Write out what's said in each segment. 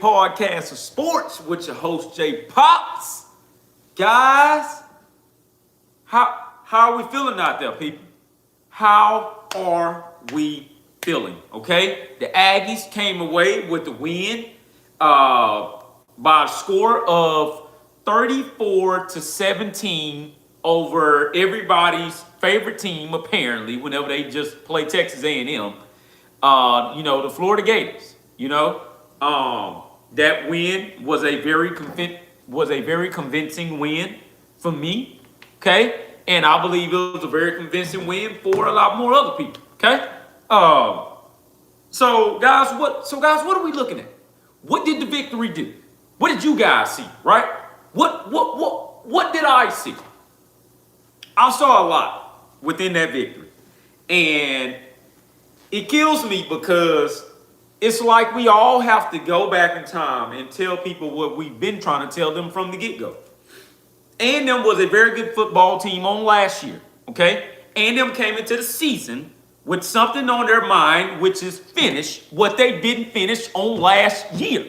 Podcast of sports with your host Jay Pops. Guys, how are we feeling out there, people? How are we feeling? Okay, the Aggies came away with the win by a score of 34-17 over everybody's favorite team. Apparently, whenever they just play Texas A&M, the Florida Gators. That win was a very convincing win for me. Okay, and I believe it was a very convincing win for a lot more other people. Okay, so guys, what are we looking at? What did the victory do? What did you guys see? Right? What did I see? I saw a lot within that victory, and it kills me because it's like we all have to go back in time and tell people what we've been trying to tell them from the get-go. A&M was a very good football team on last year, okay? A&M came into the season with something on their mind, which is finish what they didn't finish on last year.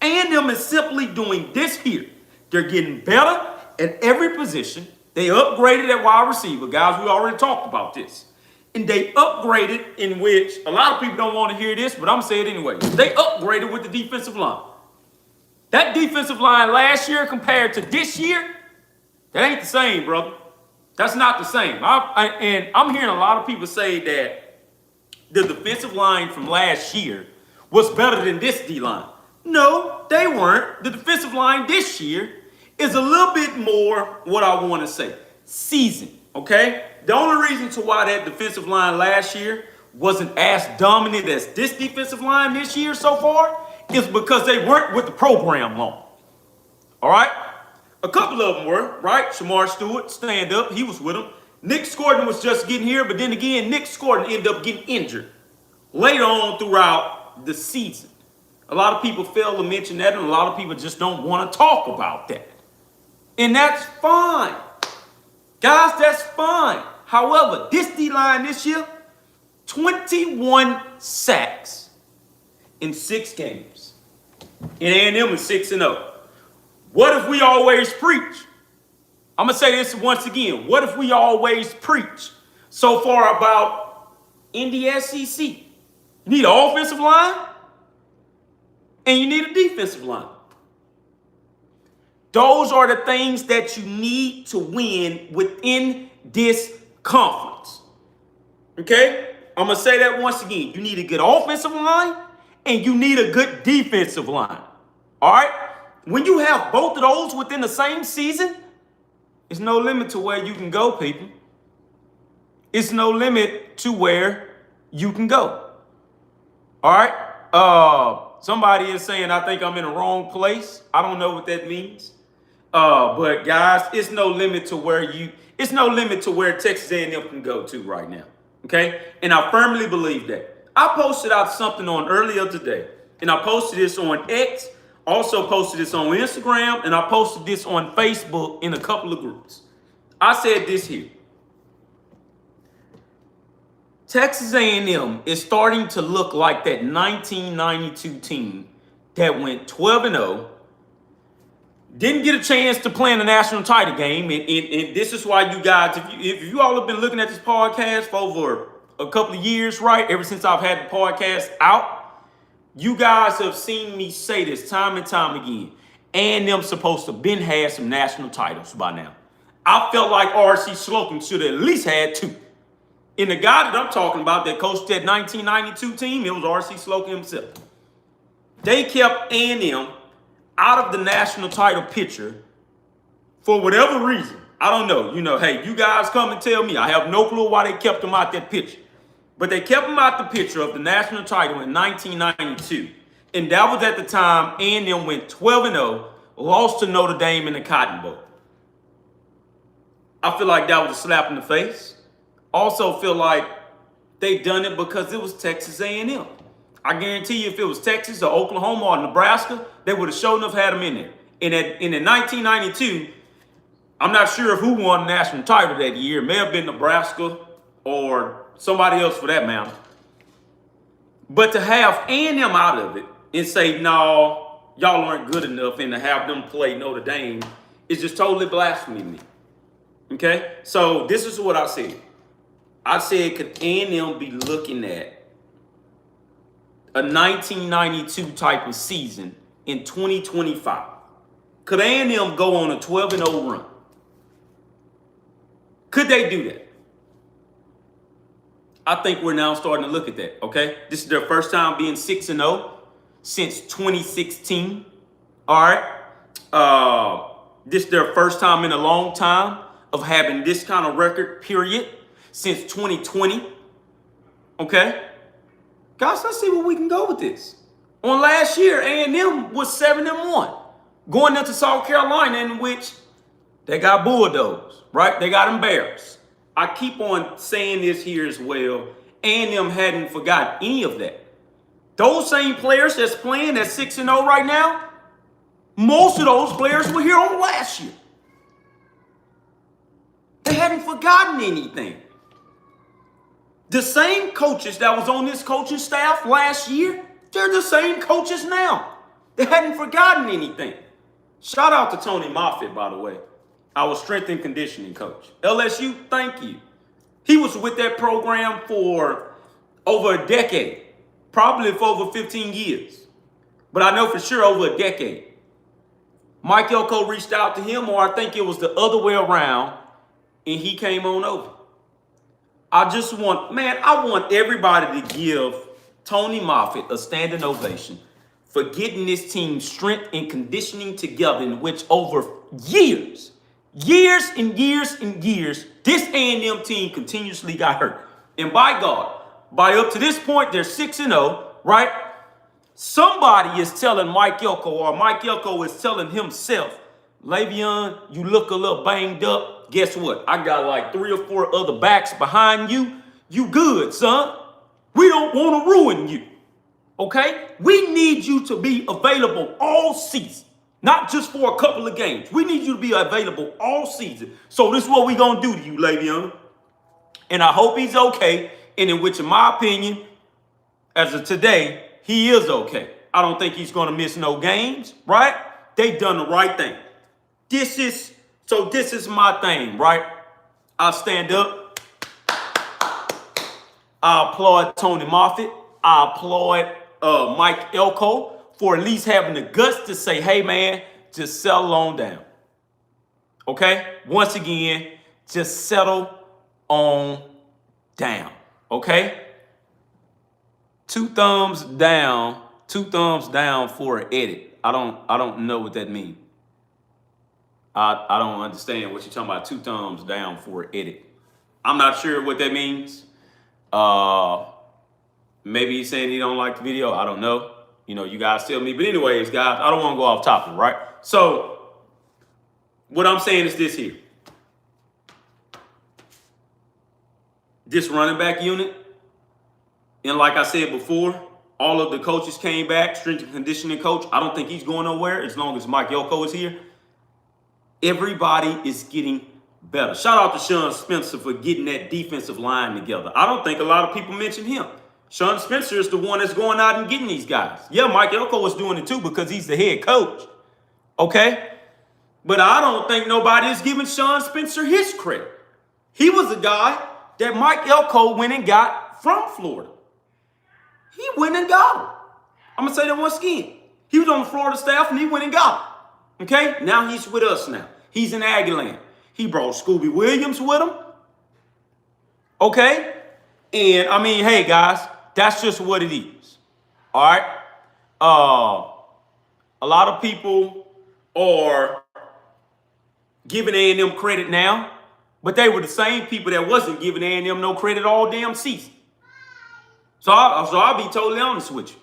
A&M is simply doing this here. They're getting better at every position. They upgraded at wide receiver. Guys, we already talked about this. And they upgraded, in which a lot of people don't want to hear this, but I'm saying it anyway. They upgraded with the defensive line. That defensive line last year compared to this year, that ain't the same, brother. That's not the same. And I'm hearing a lot of people say that the defensive line from last year was better than this D-line. No, they weren't. The defensive line this year is a little bit more, what I want to say, seasoned, okay? The only reason to why that defensive line last year wasn't as dominant as this defensive line this year so far is because they weren't with the program long. All right? A couple of them were, right? Shamar Stewart, stand up. He was with them. Nick Scordon was just getting here, but then again, Nick Scordon ended up getting injured later on throughout the season. A lot of people fail to mention that, and a lot of people just don't want to talk about that. And that's fine. Guys, that's fine. However, this D-line this year, 21 sacks in 6 games. And A&M is 6-0. What if we always preach? I'm going to say this once again. What if we always preach so far about in the SEC? You need an offensive line and you need a defensive line. Those are the things that you need to win within this conference. Okay? I'm going to say that once again. You need a good offensive line and you need a good defensive line. All right? When you have both of those within the same season, it's no limit to where you can go, people. It's no limit to where you can go. All right? Somebody is saying, I think I'm in the wrong place. I don't know what that means. But guys, it's no limit to where Texas A&M can go to right now. Okay? And I firmly believe that. I posted out something on earlier today, and I posted this on X, also posted this on Instagram, and I posted this on Facebook in a couple of groups. I said this here. Texas A&M is starting to look like that 1992 team that went 12-0, didn't get a chance to play in the national title game, and this is why you guys, if you all have been looking at this podcast for over a couple of years, right, ever since I've had the podcast out, you guys have seen me say this time and time again. A&M supposed to have been had some national titles by now. I felt like R.C. Slocum should have at least had 2. And the guy that I'm talking about that coached that 1992 team, it was R.C. Slocum himself. They kept A&M out of the national title picture for whatever reason. I don't know. Hey, you guys come and tell me. I have no clue why they kept them out that picture. But they kept them out the picture of the national title in 1992. And that was at the time A&M went 12-0, lost to Notre Dame in the Cotton Bowl. I feel like that was a slap in the face. Also feel like they done it because it was Texas A&M. I guarantee you if it was Texas or Oklahoma or Nebraska, they would have sure enough had them in there. And in 1992, I'm not sure who won the national title that year. It may have been Nebraska or somebody else for that matter. But to have A&M out of it and say, no, y'all aren't good enough, and to have them play Notre Dame is just totally blasphemy to me. Okay? So this is what I said. I said, could A&M be looking at a 1992 type of season in 2025? Could A&M go on a 12-0 run? Could they do that? I think we're now starting to look at that, okay? This is their first time being 6-0 since 2016, all right? This is their first time in a long time of having this kind of record, period, since 2020, okay? Guys, let's see where we can go with this. On last year, A&M was 7-1, going into South Carolina, in which they got bulldozed, right? They got embarrassed. I keep on saying this here as well. A&M hadn't forgotten any of that. Those same players that's playing at 6-0 right now, most of those players were here on last year. They hadn't forgotten anything. The same coaches that was on this coaching staff last year, they're the same coaches now. They hadn't forgotten anything. Shout out to Tony Moffitt, by the way, our strength and conditioning coach. LSU, thank you. He was with that program for over a decade, probably for over 15 years. But I know for sure over a decade. Mike Elko reached out to him, or I think it was the other way around, and he came on over. I want everybody to give Tony Moffitt a standing ovation for getting this team strength and conditioning together, in which over years and years, this A&M team continuously got hurt. And by God, by up to this point, they're 6-0, right? Somebody is telling Mike Elko, or Mike Elko is telling himself, Le'Veon, you look a little banged up. Guess what? I got like 3 or 4 other backs behind you. You good, son. We don't want to ruin you. Okay? We need you to be available all season. Not just for a couple of games. We need you to be available all season. So this is what we're going to do to you, Le'Veon. And I hope he's okay. And in which, in my opinion, as of today, he is okay. I don't think he's going to miss no games, right? They done the right thing. This is my thing, right? I stand up. I applaud Tony Moffitt. I applaud Mike Elko for at least having the guts to say, hey, man, just settle on down. Okay? Once again, just settle on down. Okay? 2 thumbs down for an edit. I don't know what that means. I don't understand what you're talking about. 2 thumbs down for an edit. I'm not sure what that means. Maybe he's saying he don't like the video. I don't know. You know, you guys tell me. But anyways, guys, I don't want to go off topic, right? So what I'm saying is this here. This running back unit, and like I said before, all of the coaches came back. Strength and conditioning coach, I don't think he's going nowhere as long as Mike Elko is here. Everybody is getting better. Shout out to Sean Spencer for getting that defensive line together. I don't think a lot of people mention him. Sean Spencer is the one that's going out and getting these guys. Yeah, Mike Elko is doing it too because he's the head coach. Okay? But I don't think nobody is giving Sean Spencer his credit. He was a guy that Mike Elko went and got from Florida. He went and got him. I'm going to say that once again. He was on the Florida staff and he went and got him. Okay? Now he's with us now. He's in Aggieland. He brought Scooby Williams with him. Okay? And, I mean, hey, guys, that's just what it is. All right? A lot of people are giving A&M credit now, but they were the same people that wasn't giving A&M no credit all damn season. So I'll be totally honest with you.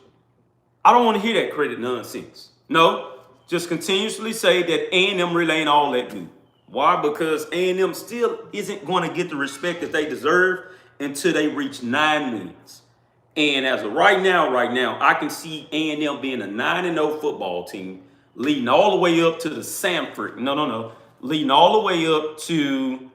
I don't want to hear that credit nonsense. No, just continuously say that A&M really ain't all that good. Why? Because A&M still isn't going to get the respect that they deserve until they reach 9 wins. And as of right now, I can see A&M being a 9-0 football team, leading all the way up to the Sanford. Leading all the way up to,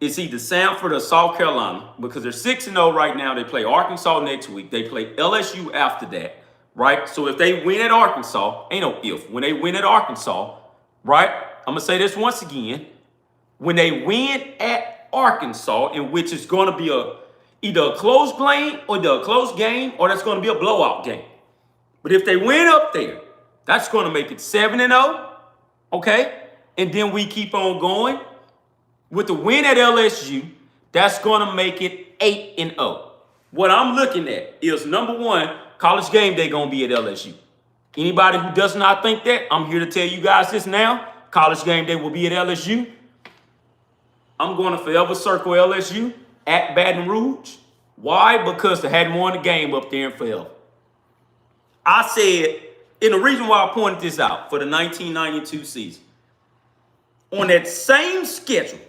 it's either Sanford or South Carolina, because they're 6-0 right now. They play Arkansas next week. They play LSU after that, right? So if they win at Arkansas, ain't no if. When they win at Arkansas, right? I'm going to say this once again. When they win at Arkansas, in which is going to be either a close game or that's going to be a blowout game. But if they win up there, that's going to make it 7-0, okay? And then we keep on going. With the win at LSU, that's going to make it 8-0. What I'm looking at is, number one, College Game Day going to be at LSU. Anybody who does not think that, I'm here to tell you guys this now. College Game Day will be at LSU. I'm going to forever circle LSU at Baton Rouge. Why? Because they hadn't won the game up there in forever. I said, and the reason why I pointed this out for the 1992 season, on that same schedule,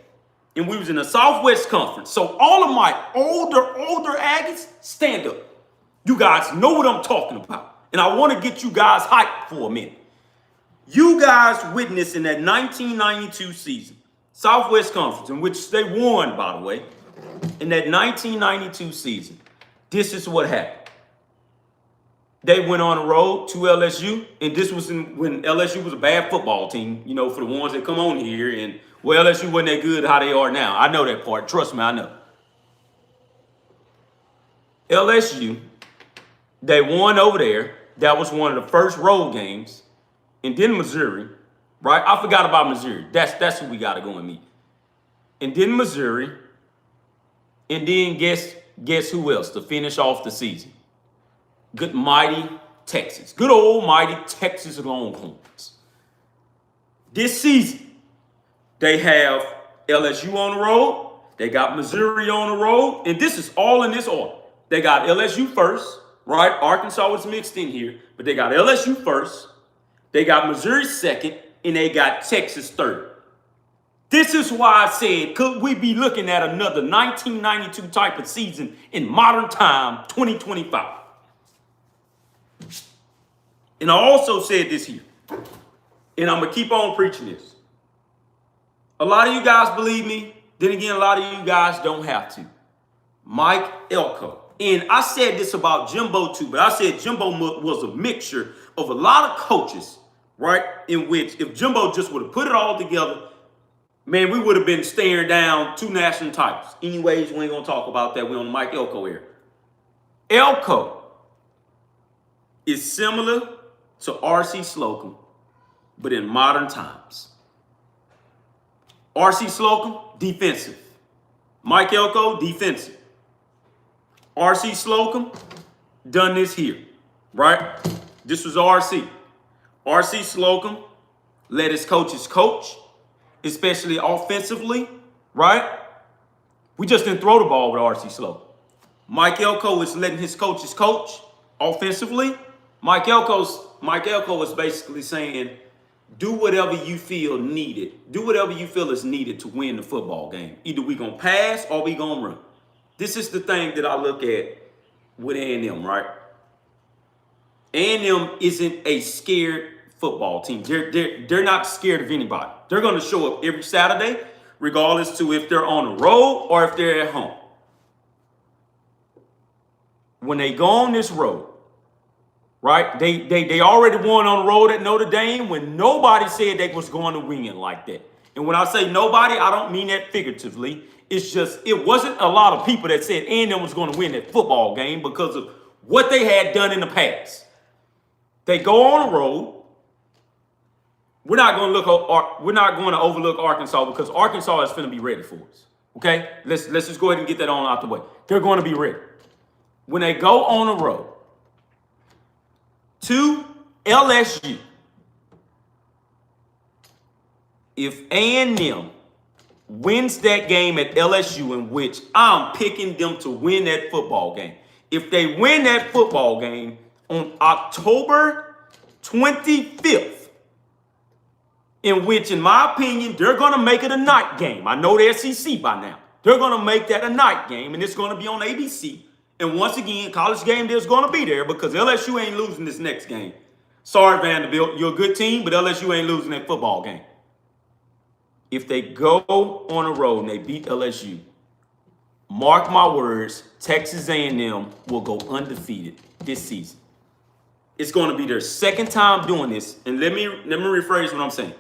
and we was in the Southwest Conference, so all of my older Aggies, stand up. You guys know what I'm talking about. And I want to get you guys hyped for a minute. You guys witnessed in that 1992 season, Southwest Conference, in which they won, by the way, in that 1992 season, this is what happened. They went on the road to LSU, and this was when LSU was a bad football team, you know, for the ones that come on here. And, well, LSU wasn't that good how they are now. I know that part. Trust me, I know. LSU, they won over there. That was one of the first road games. And then Missouri, right? I forgot about Missouri. That's who we got to go and meet. And then Missouri. And then guess who else to finish off the season? Good mighty Texas. Good old mighty Texas Longhorns. This season, they have LSU on the road. They got Missouri on the road. And this is all in this order. They got LSU first, right? Arkansas was mixed in here. But they got LSU first. They got Missouri second. And they got Texas third. This is why I said, could we be looking at another 1992 type of season in modern time, 2025? And I also said this here, and I'm going to keep on preaching this. A lot of you guys believe me. Then again, a lot of you guys don't have to. Mike Elko. And I said this about Jimbo too, but I said Jimbo was a mixture of a lot of coaches, right? In which if Jimbo just would have put it all together, man, we would have been staring down 2 national titles. Anyways, we ain't going to talk about that. We're on the Mike Elko era. Elko is similar to R.C. Slocum, but in modern times. R.C. Slocum, defensive. Mike Elko, defensive. R.C. Slocum, done this here, right? This was R.C. R.C. Slocum let his coaches coach, especially offensively, right? We just didn't throw the ball with R.C. Slocum. Mike Elko is letting his coaches coach offensively. Mike Elko is basically saying, do whatever you feel needed. Do whatever you feel is needed to win the football game. Either we going to pass or we going to run. This is the thing that I look at with A&M, right? A&M isn't a scared football team. They're not scared of anybody. They're going to show up every Saturday, regardless to if they're on the road or if they're at home. When they go on this road, right? They already won on the road at Notre Dame when nobody said they was going to win like that. And when I say nobody, I don't mean that figuratively. It's just, it wasn't a lot of people that said A&M was going to win that football game because of what they had done in the past. They go on the road. We're not going to overlook Arkansas because Arkansas is going to be ready for us. Okay? Let's just go ahead and get that on out the way. They're going to be ready. When they go on the road to LSU, if A&M wins that game at LSU, in which I'm picking them to win that football game, if they win that football game on October 25th, in which, in my opinion, they're going to make it a night game. I know the SEC by now. They're going to make that a night game, and it's going to be on ABC. And once again, College Game Day is going to be there because LSU ain't losing this next game. Sorry, Vanderbilt, you're a good team, but LSU ain't losing that football game. If they go on the road and they beat LSU, mark my words, Texas A&M will go undefeated this season. It's going to be their second time doing this. And let me rephrase what I'm saying.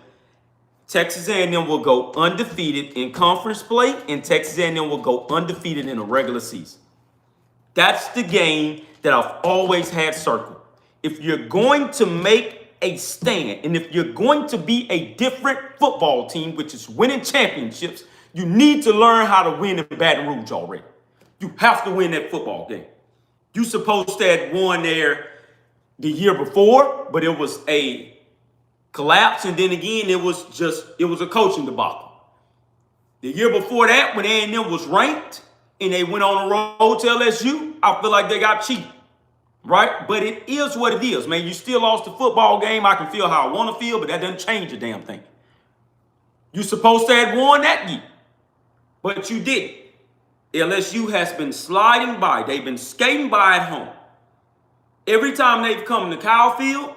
Texas A&M will go undefeated in conference play, and Texas A&M will go undefeated in a regular season. That's the game that I've always had circled. If you're going to make a stand, and if you're going to be a different football team, which is winning championships, you need to learn how to win in Baton Rouge already. You have to win that football game. You supposed to have won there the year before, but it was a collapse, and then again, it was a coaching debacle. The year before that, when A&M was ranked and they went on the road to LSU, I feel like they got cheated, right? But it is what it is, man. You still lost the football game. I can feel how I want to feel, but that doesn't change a damn thing. You supposed to have won that year, but you didn't. LSU has been sliding by. They've been skating by at home. Every time they've come to Kyle Field,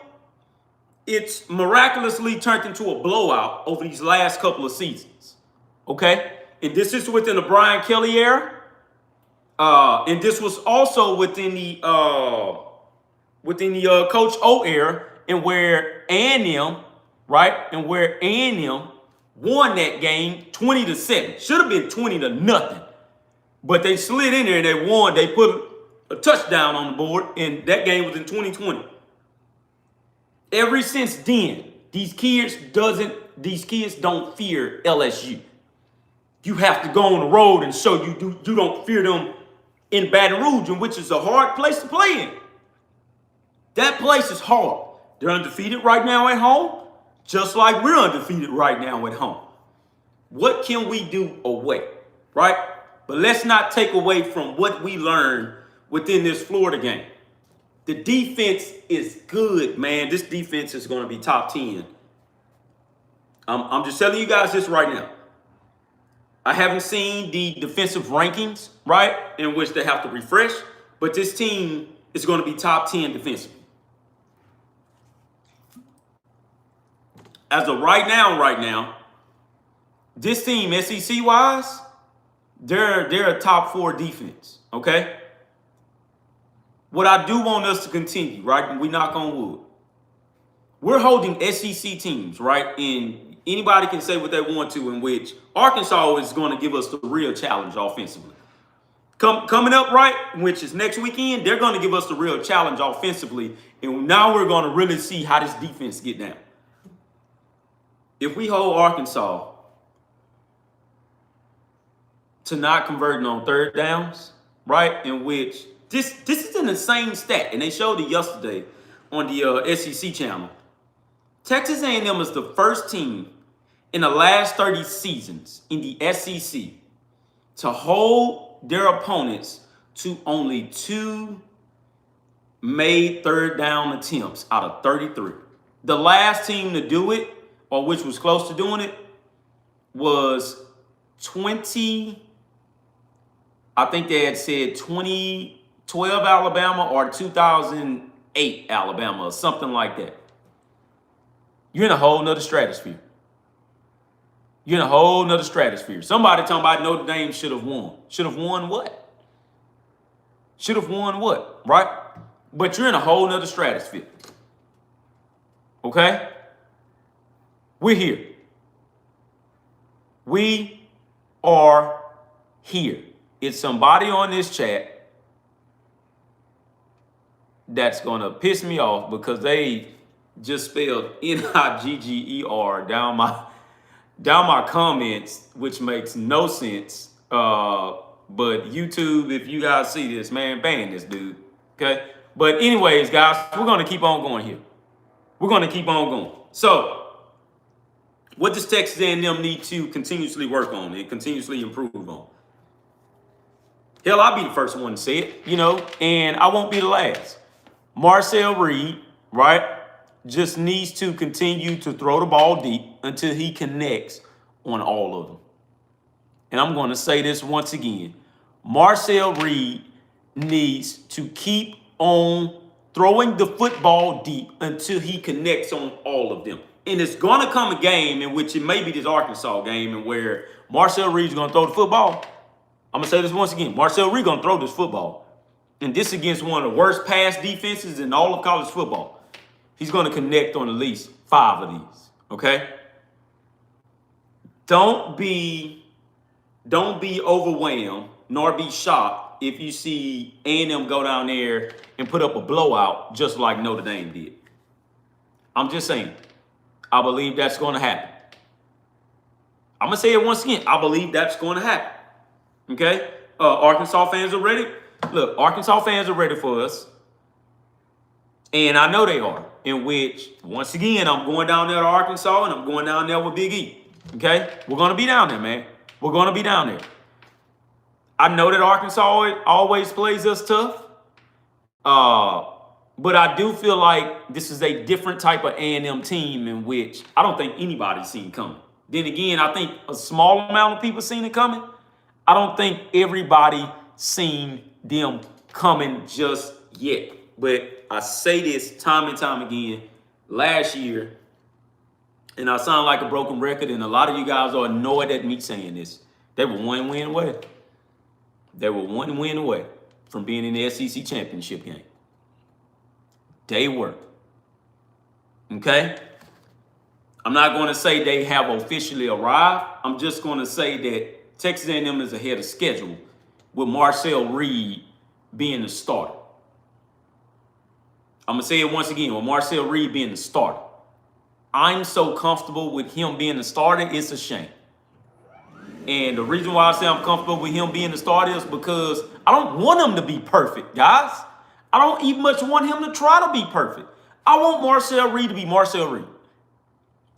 it's miraculously turned into a blowout over these last couple of seasons. Okay? And this is within the Brian Kelly era. And this was also within the Coach O era, and where A&M, right? And where A&M won that game 20-7. Should have been 20-0. But they slid in there and they won. They put a touchdown on the board, and that game was in 2020. Ever since then, these kids don't fear LSU. You have to go on the road and show you don't fear them in Baton Rouge, which is a hard place to play in. That place is hard. They're undefeated right now at home, just like we're undefeated right now at home. What can we do away, right? But let's not take away from what we learned within this Florida game. The defense is good, man. This defense is going to be top 10. I'm just telling you guys this right now. I haven't seen the defensive rankings, right, in which they have to refresh, but this team is going to be top 10 defensively. As of right now, this team, SEC-wise, they're a top 4 defense, okay? What I do want us to continue, right, and we knock on wood, we're holding SEC teams, right, and anybody can say what they want to, in which Arkansas is going to give us the real challenge offensively. Coming up, right, which is next weekend, they're going to give us the real challenge offensively, and now we're going to really see how this defense get down. If we hold Arkansas to not converting on third downs, right, in which this is an insane stat, and they showed it yesterday on the SEC channel. Texas A&M is the first team in the last 30 seasons in the SEC to hold their opponents to only 2 made third down attempts out of 33. The last team to do it, or which was close to doing it, was 20, I think they had said 2012 Alabama or 2008 Alabama or something like that. You're in a whole nother stratosphere. You're in a whole nother stratosphere. Somebody talking about Notre Dame should have won. Should have won what? Should have won what, right? But you're in a whole nother stratosphere. Okay? We're here. We are here. It's somebody on this chat that's going to piss me off because they just spelled Nigger down my comments, which makes no sense. But YouTube, if you guys see this, man, ban this dude. Okay? But anyways, guys, we're going to keep on going here. We're going to keep on going. So, what does Texas A&M need to continuously work on and continuously improve on? Hell, I'll be the first one to say it, and I won't be the last. Marcel Reed, right, just needs to continue to throw the ball deep until he connects on all of them. And I'm going to say this once again. Marcel Reed needs to keep on throwing the football deep until he connects on all of them. And it's going to come a game in which it may be this Arkansas game and where Marcel Reed's going to throw the football. I'm going to say this once again. Marcel Reed going to throw this football. and this against one of the worst pass defenses in all of college football, he's going to connect on at least 5 of these, okay? Don't be overwhelmed nor be shocked if you see A&M go down there and put up a blowout just like Notre Dame did. I'm just saying, I believe that's going to happen. I'm going to say it once again. I believe that's going to happen. Okay? Arkansas fans are ready. Look, Arkansas fans are ready for us. And I know they are. In which, once again, I'm going down there to Arkansas and I'm going down there with Big E. Okay? We're going to be down there, man. We're going to be down there. I know that Arkansas always plays us tough. But I do feel like this is a different type of A&M team in which I don't think anybody's seen coming. Then again, I think a small amount of people seen it coming. I don't think everybody seen them coming just yet. But I say this time and time again. Last year, and I sound like a broken record, and a lot of you guys are annoyed at me saying this. They were one win away. They were one win away from being in the SEC championship game. They were. Okay? I'm not going to say they have officially arrived. I'm just going to say that Texas A&M is ahead of schedule with Marcel Reed being the starter. I'm going to say it once again, with Marcel Reed being the starter. I'm so comfortable with him being the starter, it's a shame. And the reason why I say I'm comfortable with him being the starter is because I don't want him to be perfect, guys. I don't even much want him to try to be perfect. I want Marcel Reed to be Marcel Reed.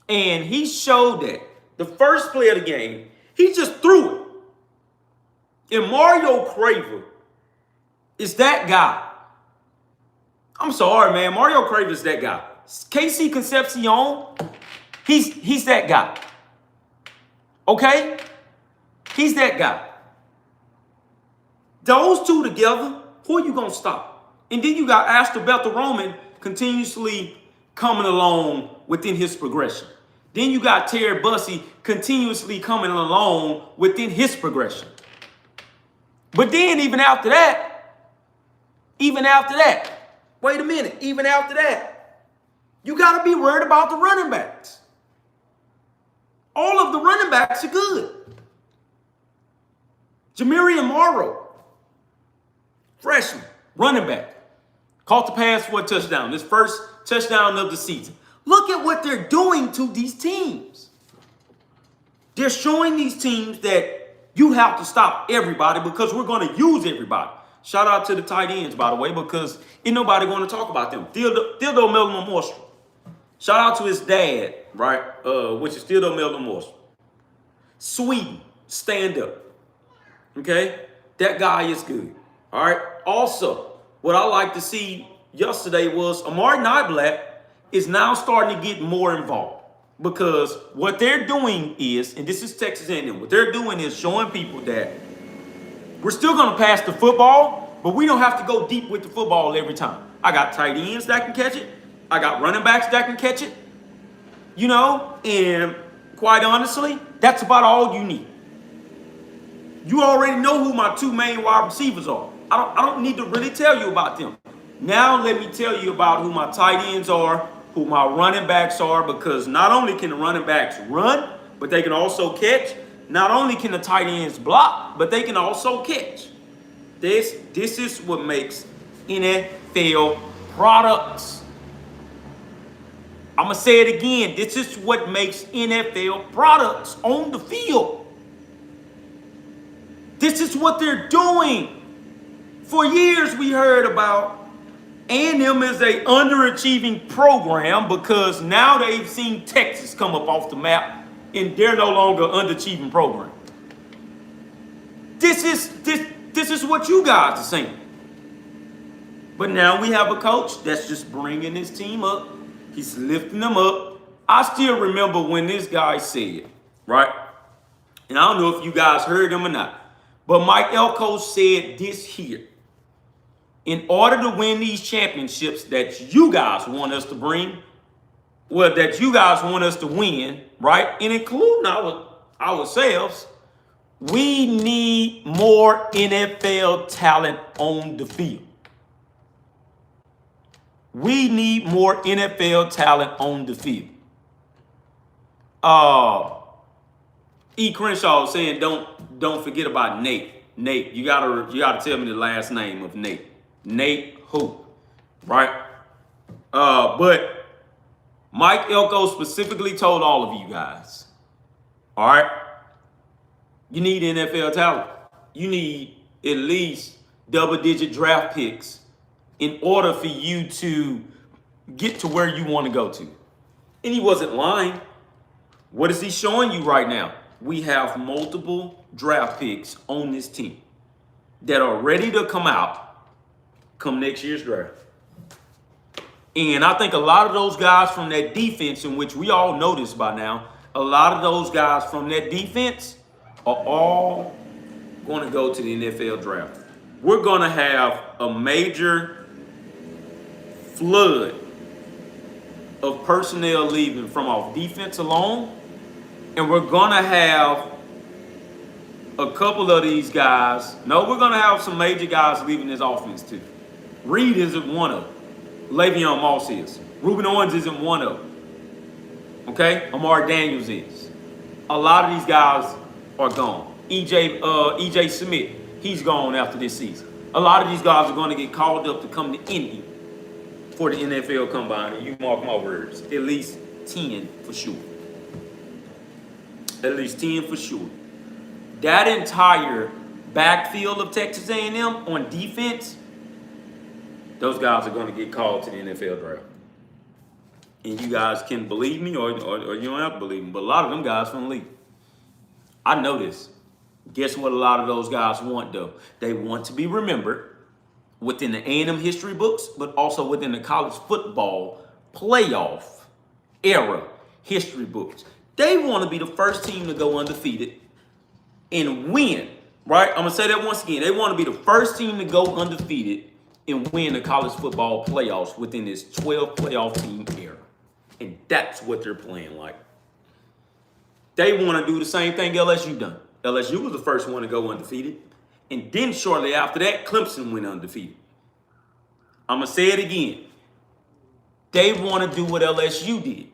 And he showed that the first play of the game, he just threw it. And Mario Craver is that guy. I'm sorry, man. Mario Craver is that guy. KC Concepcion, he's that guy. Okay? He's that guy. Those two together, who are you going to stop? And then you got Astor Belther-Roman continuously coming along within his progression. Then you got Terry Bussey continuously coming along within his progression. But then even after that, wait a minute, even after that, you got to be worried about the running backs. All of the running backs are good. Jamarian Morrow, freshman, running back, caught the pass for a touchdown. This first touchdown of the season. Look at what they're doing to these teams. They're showing these teams that you have to stop everybody because we're going to use everybody. Shout out to the tight ends, by the way, because ain't nobody going to talk about them. Theodore Melton-Morstrom. Shout out to his dad, right? Which is Theodore Melton-Morstrom. Sweden, stand up. Okay? That guy is good. All right? Also, what I like to see yesterday was Amari Niblack is now starting to get more involved. Because what they're doing is, and this is Texas A&M, what they're doing is showing people that we're still going to pass the football, but we don't have to go deep with the football every time. I got tight ends that can catch it. I got running backs that can catch it. You know, and quite honestly, that's about all you need. You already know who my two main wide receivers are. I don't need to really tell you about them. Now let me tell you about who my tight ends are, who my running backs are, because not only can the running backs run, but they can also catch. Not only can the tight ends block, but they can also catch. This is what makes NFL products. I'm going to say it again. This is what makes NFL products on the field. This is what they're doing. For years, we heard about A&M is a underachieving program because now they've seen Texas come up off the map and they're no longer underachieving program. This is what you guys are saying. But now we have a coach that's just bringing his team up. He's lifting them up. I still remember when this guy said, right? And I don't know if you guys heard him or not, but Mike Elko said this here. In order to win these championships that you guys want us to bring, well, that you guys want us to win, right? And including ourselves, we need more NFL talent on the field. We need more NFL talent on the field. E. Crenshaw saying don't forget about Nate. Nate, you gotta tell me the last name of Nate. Nate who? Right? But Mike Elko specifically told all of you guys, all right, you need NFL talent. You need at least double-digit draft picks in order for you to get to where you want to go to. And he wasn't lying. What is he showing you right now? We have multiple draft picks on this team that are ready to come out come next year's draft. And I think a lot of those guys from that defense, in which we all know this by now, a lot of those guys from that defense are all going to go to the NFL draft. We're going to have a major flood of personnel leaving from off defense alone. And we're going to have a couple of these guys. No, we're going to have some major guys leaving this offense too. Reed isn't one of them. Le'Veon Moss is. Ruben Owens isn't one of them. Okay? Amari Daniels is. A lot of these guys are gone. EJ Smith, he's gone after this season. A lot of these guys are going to get called up to come to Indy for the NFL Combine. And you mark my words. At least 10 for sure. At least 10 for sure. That entire backfield of Texas A&M on defense, those guys are going to get called to the NFL draft. And you guys can believe me or you don't have to believe me, but a lot of them guys from the league. I know this. Guess what a lot of those guys want, though? They want to be remembered within the A&M history books, but also within the college football playoff era history books. They want to be the first team to go undefeated and win, right? I'm going to say that once again. They want to be the first team to go undefeated and win the college football playoffs within this 12 playoff team era. And that's what they're playing like. They want to do the same thing LSU done. LSU was the first one to go undefeated. And then shortly after that, Clemson went undefeated. I'm going to say it again. They want to do what LSU did.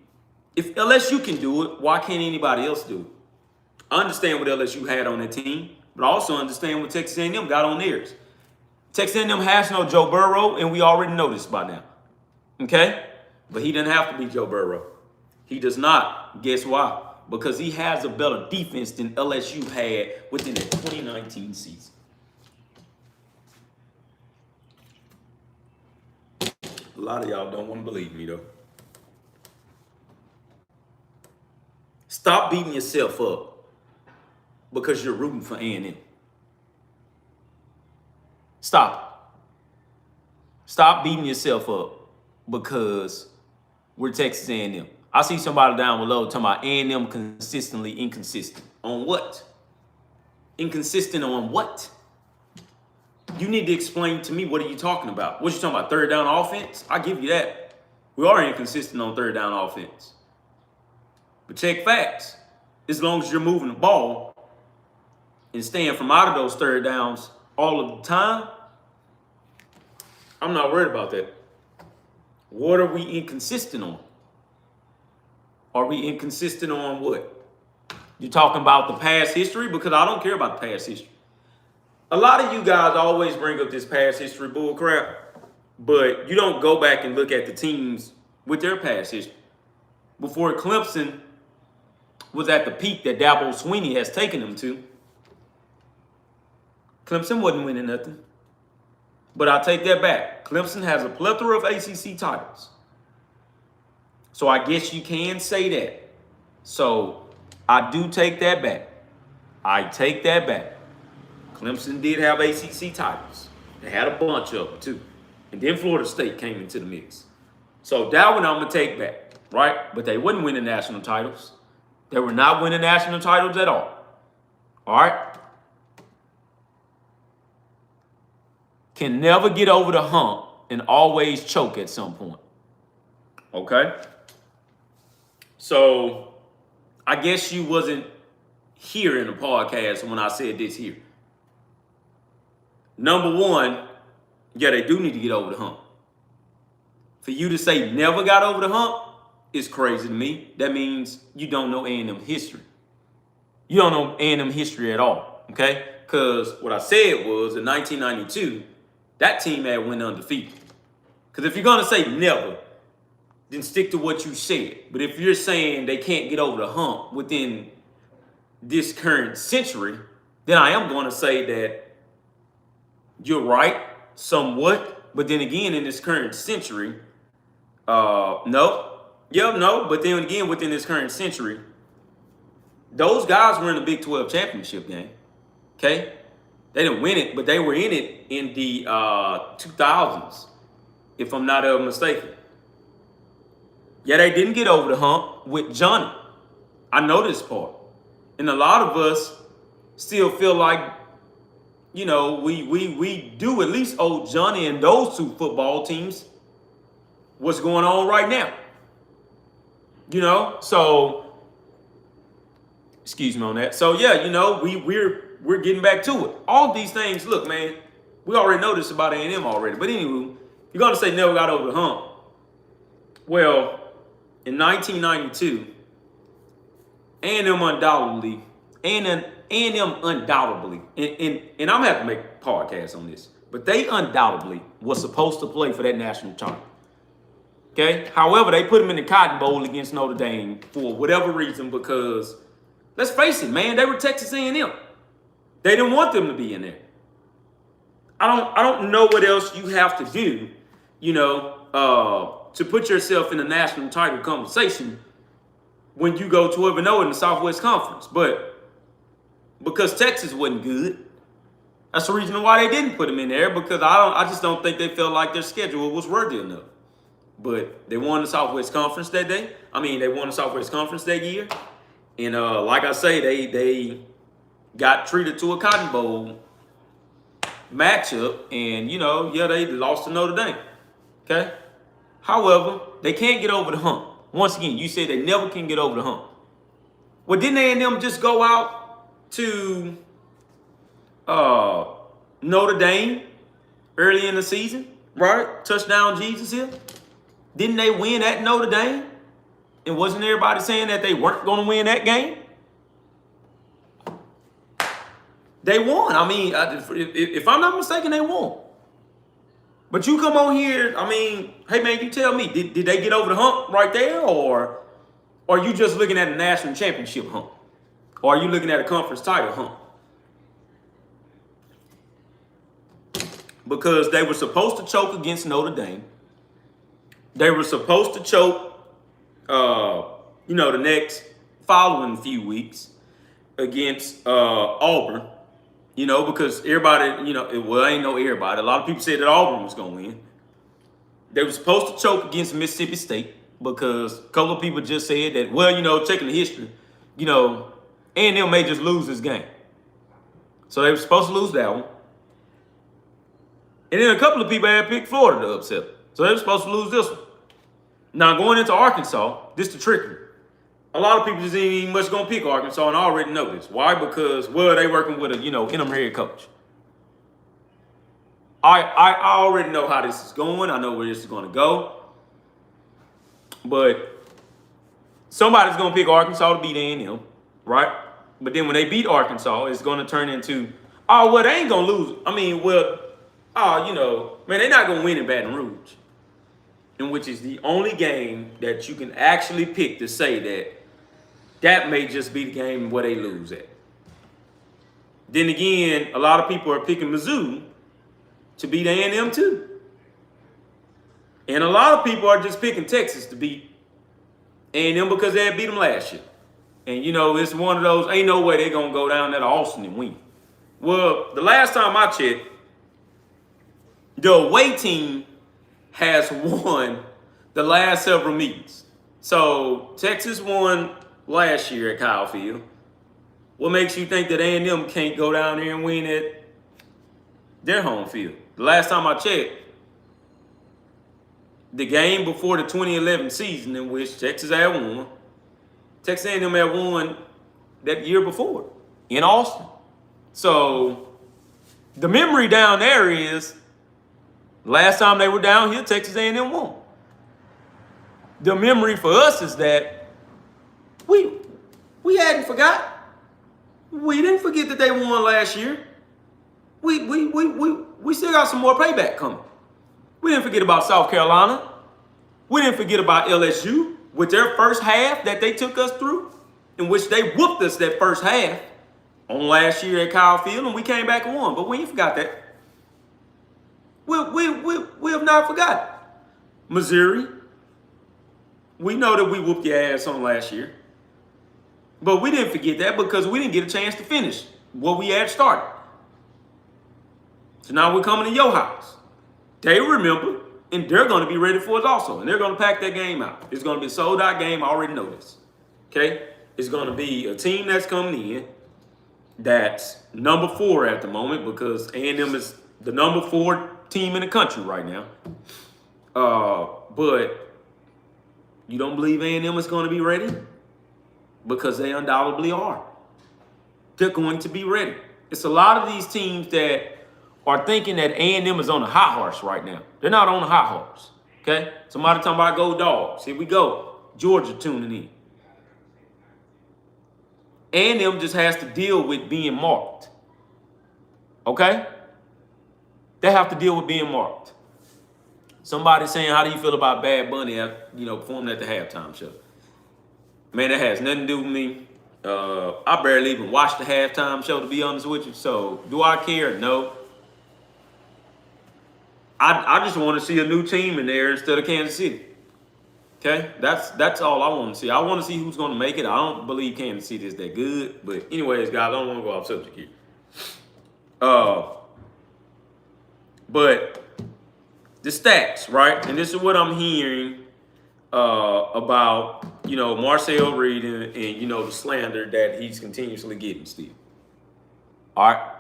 If LSU can do it, why can't anybody else do it? I understand what LSU had on their team, but I also understand what Texas A&M got on theirs. Texas A&M has no Joe Burrow, and we already know this by now. Okay? But he doesn't have to be Joe Burrow. He does not. Guess why? Because he has a better defense than LSU had within the 2019 season. A lot of y'all don't want to believe me, though. Stop beating yourself up because you're rooting for A&M. Stop. Stop beating yourself up because we're Texas A&M. I see somebody down below talking about A&M consistently inconsistent. On what? Inconsistent on what? You need to explain to me, what are you talking about? What you talking about, third down offense? I give you that. We are inconsistent on third down offense. But check facts. As long as you're moving the ball and staying from out of those third downs all of the time, I'm not worried about that. What are we inconsistent on? Are we inconsistent on what? You're talking about the past history? Because I don't care about the past history. A lot of you guys always bring up this past history bull crap, but you don't go back and look at the teams with their past history. Before Clemson was at the peak that Dabo Swinney has taken them to, Clemson wasn't winning nothing. But I'll take that back. Clemson has a plethora of ACC titles. So I guess you can say that. So I do take that back. I take that back. Clemson did have ACC titles. They had a bunch of them too. And then Florida State came into the mix. So that one I'm going to take back, right? But they wouldn't win the national titles. They were not winning national titles at all. All right? Can never get over the hump and always choke at some point. Okay? So I guess you wasn't here in the podcast when I said this here. Number one, yeah, they do need to get over the hump. For you to say never got over the hump is crazy to me. That means you don't know A&M history. You don't know A&M history at all, okay? Because what I said was in 1992, that team had went undefeated. Because if you're going to say never, then stick to what you said. But if you're saying they can't get over the hump within this current century, then I am going to say that you're right somewhat. But then again, in this current century, no. Yeah, no. But then again, within this current century, those guys were in the Big 12 championship game. Okay? They didn't win it, but they were in it in the 2000s, if I'm not mistaken. Yeah, they didn't get over the hump with Johnny. I know this part. And a lot of us still feel like, you know, we do at least owe Johnny and those two football teams what's going on right now. You know, so excuse me on that. So yeah, you know, we're getting back to it. All these things, look, man, we already know this about A&M already. But anyway, you're gonna say never got over the hump. Well, in 1992, A&M undoubtedly, and I'm gonna have to make a podcast on this, but they undoubtedly was supposed to play for that national title. Okay? However, they put them in the Cotton Bowl against Notre Dame for whatever reason, because let's face it, man, they were Texas A&M. They didn't want them to be in there. I don't know what else you have to do, you know, to put yourself in the national title conversation when you go 12-0 in the Southwest Conference. But because Texas wasn't good, that's the reason why they didn't put them in there, because I just don't think they felt like their schedule was worthy enough. But they won the Southwest Conference that day. They won the Southwest Conference that year. And like I say, they got treated to a Cotton Bowl matchup. And, you know, yeah, they lost to Notre Dame. Okay? However, they can't get over the hump. Once again, you said they never can get over the hump. Well, didn't A&M just go out to Notre Dame early in the season? Right? Touchdown Jesus here. Didn't they win at Notre Dame? And wasn't everybody saying that they weren't going to win that game? They won. If I'm not mistaken, they won. But you come on here, hey, man, you tell me, did they get over the hump right there? Or are you just looking at a national championship hump? Or are you looking at a conference title hump? Because they were supposed to choke against Notre Dame. They were supposed to choke, the next following few weeks against Auburn. You know, because everybody, ain't no everybody. A lot of people said that Auburn was going to win. They were supposed to choke against Mississippi State because a couple of people just said that, checking the history, A&M may just lose this game. So they were supposed to lose that one. And then a couple of people had picked Florida to upset them. So they were supposed to lose this one. Now, going into Arkansas, this is the tricky. A lot of people just ain't even much going to pick Arkansas, and I already know this. Why? Because, they working with a, interim head coach. I already know how this is going. I know where this is going to go. But somebody's going to pick Arkansas to beat A&M, right? But then when they beat Arkansas, it's going to turn into, they ain't going to lose. They're not going to win in Baton Rouge. In which is the only game that you can actually pick to say that may just be the game where they lose at. Then again, a lot of people are picking Mizzou to beat A&M too. And a lot of people are just picking Texas to beat A&M because they had beat them last year. And, it's one of those, ain't no way they're going to go down there to Austin and win. Well, the last time I checked, the away team has won the last several meetings. So Texas won last year at Kyle Field. What makes you think that A&M can't go down there and win at their home field? The last time I checked, the game before the 2011 season in which Texas had won, Texas A&M had won that year before in Austin. So the memory down there is last time they were down here, Texas A&M won. the memory for us is that we hadn't forgot. We didn't forget that they won last year. We still got some more payback coming. We didn't forget about South Carolina. We didn't forget about LSU with their first half that they took us through, in which they whooped us that first half on last year at Kyle Field, and we came back and won. But we ain't forgot that. We have not forgotten. Missouri, we know that we whooped your ass on last year. But we didn't forget that because we didn't get a chance to finish what we had started. So now we're coming to your house. They remember, and they're going to be ready for us also. And they're going to pack that game out. It's going to be a sold-out game. I already know this. Okay? It's going to be a team that's coming in that's number 4 at the moment because A&M is the number 4 team in the country right now. But you don't believe A&M is going to be ready? Because they undoubtedly are. They're going to be ready. It's a lot of these teams that are thinking that A&M is on a high horse right now. They're not on a high horse. Okay? Somebody talking about go dogs. Here we go. Georgia tuning in. A&M just has to deal with being marked. Okay? They have to deal with being marked. Somebody saying, how do you feel about Bad Bunny performing at the halftime show? Man, that has nothing to do with me. I barely even watched the halftime show, to be honest with you. So, do I care? No. I just want to see a new team in there instead of Kansas City. Okay? That's all I want to see. I want to see who's going to make it. I don't believe Kansas City is that good. But anyways, guys, I don't want to go off subject here. But the stats, right? And this is what I'm hearing about, Marcel Reed and the slander that he's continuously getting, Steve. All right?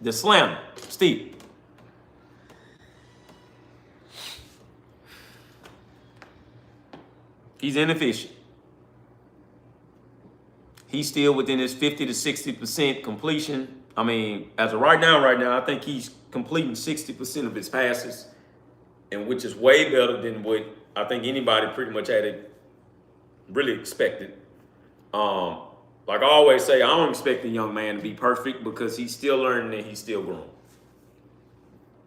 The slander, Steve. He's inefficient. He's still within his 50 to 60% completion. I mean, as of right now, I think he's completing 60% of his passes, and which is way better than what I think anybody pretty much had it really expected. Like I always say, I don't expect the young man to be perfect because he's still learning and he's still growing.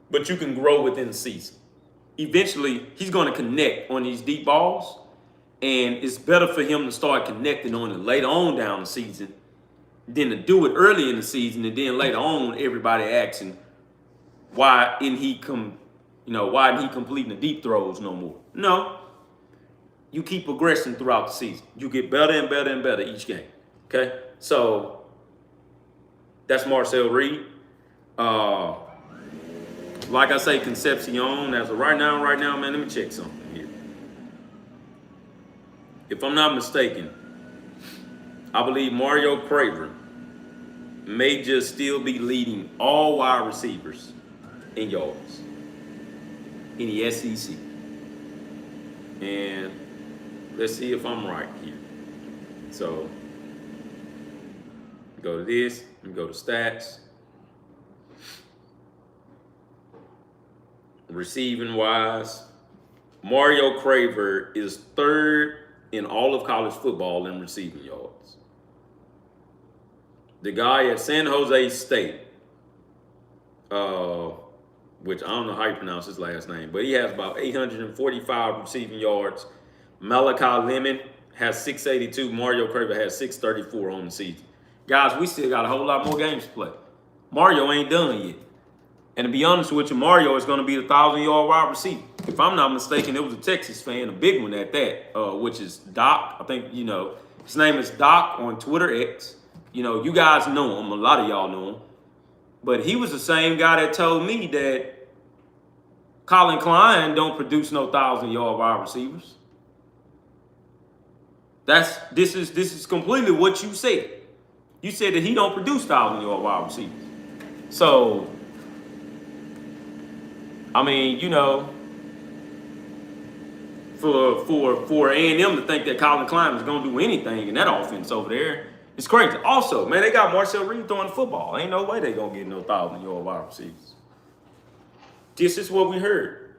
But you can grow within the season. Eventually, he's going to connect on these deep balls, and it's better for him to start connecting on it later on down the season than to do it early in the season and then later on everybody asking why isn't he completing the deep throws no more? No. You keep progressing throughout the season. You get better and better and better each game. Okay? So that's Marcel Reed. Like I say, Concepcion, as of right now, man, let me check something here. If I'm not mistaken, I believe Mario Craver may just still be leading all wide receivers in yards in the SEC. And let's see if I'm right here. So, go to this, and go to stats. Receiving wise, Mario Craver is 3rd in all of college football in receiving yards. The guy at San Jose State, which I don't know how you pronounce his last name, but he has about 845 receiving yards. Malachi Lemon has 682. Mario Craver has 634 on the season. Guys, we still got a whole lot more games to play. Mario ain't done yet. And to be honest with you, Mario is going to be the 1,000-yard wide receiver. If I'm not mistaken, it was a Texas fan, a big one at that, which is Doc. I think, his name is Doc on Twitter X. You guys know him. A lot of y'all know him. But he was the same guy that told me that Colin Klein don't produce no 1,000-yard wide receivers. This is completely what you said. You said that he don't produce 1,000-yard wide receivers. So, I mean, for A&M to think that Colin Klein is going to do anything in that offense over there, it's crazy. Also, man, they got Marcel Reed throwing the football. Ain't no way they going to get no 1,000-yard wide receivers. This is what we heard.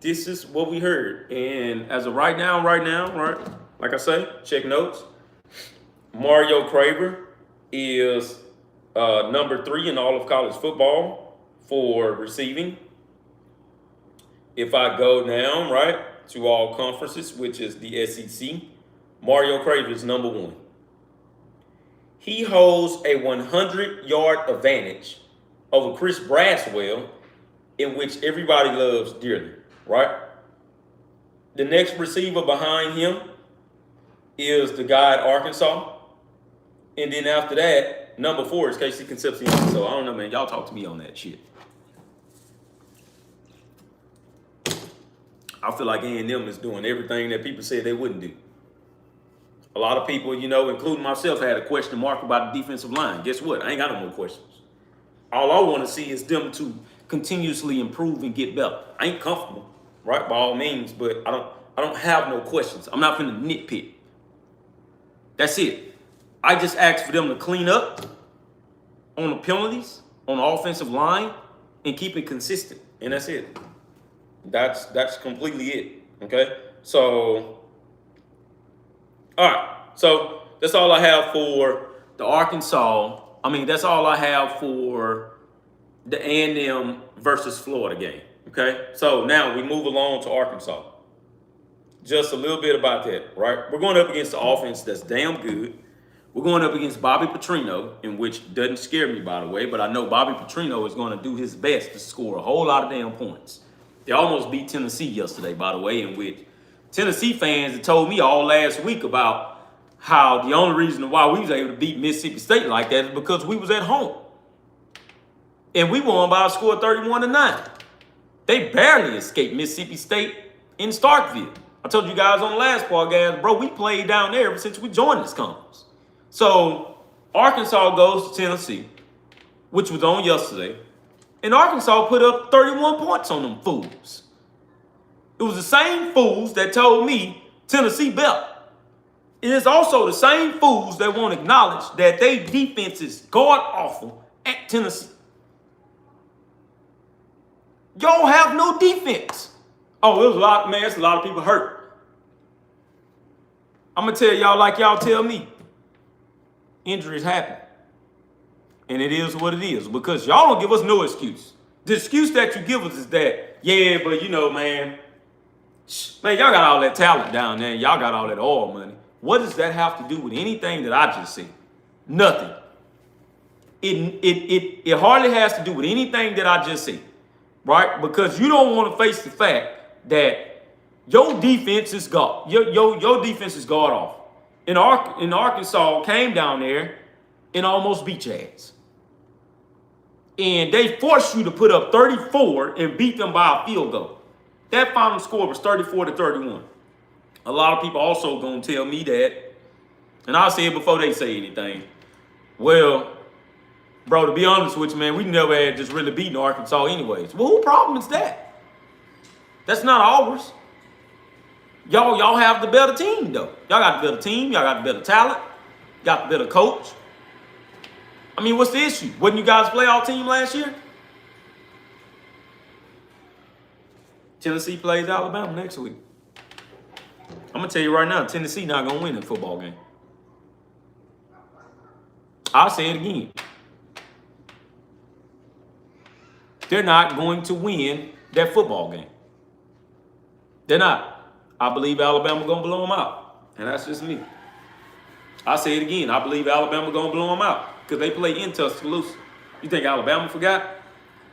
this is what we heard. And as of right now, right, like I say, check notes. Mario Craver is number 3 in all of college football for receiving. If I go down, right, to all conferences, which is the SEC, Mario Craver is number 1. He holds a 100-yard advantage over Chris Braswell, in which everybody loves dearly, right? The next receiver behind him is the guy at Arkansas. And then after that, number 4 is Casey Concepcion. So I don't know, man. Y'all talk to me on that shit. I feel like A&M is doing everything that people said they wouldn't do. A lot of people, including myself, had a question mark about the defensive line. Guess what? I ain't got no more questions. All I want to see is them to continuously improve and get better. I ain't comfortable, right, by all means, but I don't have no questions. I'm not finna nitpick. That's it. I just asked for them to clean up on the penalties, on the offensive line, and keep it consistent. And that's it. That's completely it. Okay? So, all right. So that's all I have for the Arkansas. That's all I have for the A&M versus Florida game. Okay? So now we move along to Arkansas. Just a little bit about that, right? We're going up against the offense that's damn good. We're going up against Bobby Petrino, in which doesn't scare me, by the way, but I know Bobby Petrino is going to do his best to score a whole lot of damn points. They almost beat Tennessee yesterday, by the way, in which Tennessee fans had told me all last week about how the only reason why we was able to beat Mississippi State like that is because we was at home. And we won by a score of 31-9. They barely escaped Mississippi State in Starkville. I told you guys on the last podcast, bro, we played down there ever since we joined this conference. So Arkansas goes to Tennessee, which was on yesterday, and Arkansas put up 31 points on them fools. It was the same fools that told me Tennessee better. It is also the same fools that won't acknowledge that their defense is god-awful at Tennessee. Y'all have no defense. Oh, there's a lot of people hurt. I'm going to tell y'all like y'all tell me. Injuries happen. And it is what it is because y'all don't give us no excuse. The excuse that you give us is that, yeah, but man, y'all got all that talent down there. Y'all got all that oil money. What does that have to do with anything that I just said? Nothing. It hardly has to do with anything that I just said, right? Because you don't want to face the fact that your defense is your defense is god off. In Arkansas came down there and almost beat your ass. And they forced you to put up 34 and beat them by a field goal. That final score was 34-31. A lot of people also gonna tell me that, and I'll say it before they say anything. Well, bro, to be honest with you, man, we never had just really beaten Arkansas anyways. Well, whose problem is that? That's not ours. Y'all have the better team, though. Y'all got the better team. Y'all got the better talent. Got the better coach. What's the issue? Wasn't you guys playoff team last year? Tennessee plays Alabama next week. I'm going to tell you right now, Tennessee not going to win the football game. I'll say it again. They're not going to win that football game. They're not. I believe Alabama going to blow them out. And that's just me. I'll say it again. I believe Alabama going to blow them out because they play in Tuscaloosa. You think Alabama forgot?